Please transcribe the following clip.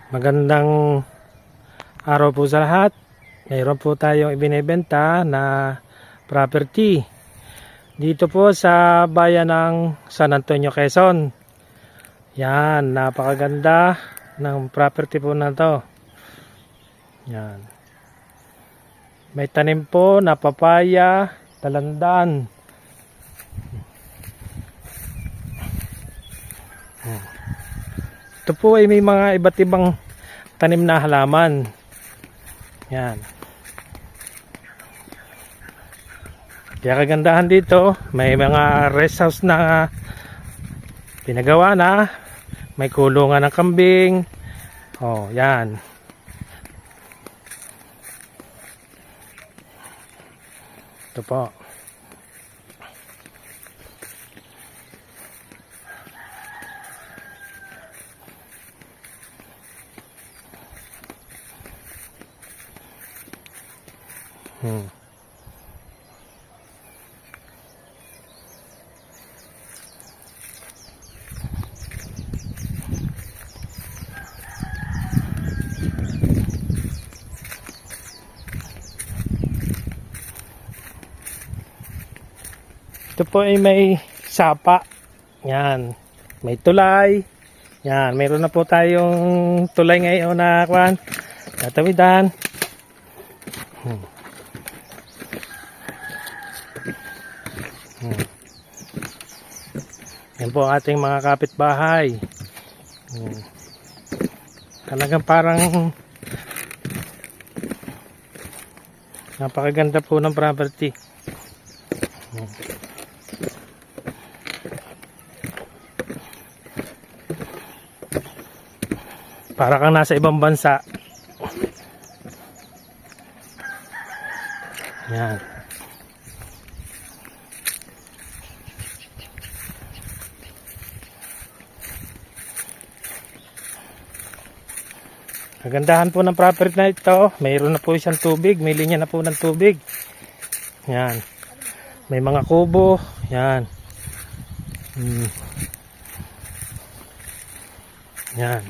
Magandang araw po sa lahat. Mayroon po tayong ibinebenta na property dito po sa bayan ng San Antonio, Quezon. Yan, napakaganda ng property po na to. Yan. May tanim po na papaya, talandan. Ito po ay may mga iba't ibang tanim na halaman. Yan. Kaya kagandahan dito, may mga rest house na pinagawa na, may kulungan ng kambing. Oh, yan. Ito po. Ito po ay may sapa. Yan. May tulay. Yan. Mayroon na po tayong tulay ngayon na tatawidan. Yan po ang ating mga kapitbahay. Talagang parang napakaganda po ng property. Para kang nasa ibang bansa. Yan. Kagandahan po ng property na ito, mayroon na po siyang tubig, may linya na po ng tubig. Yan. May mga kubo, yan. Yan.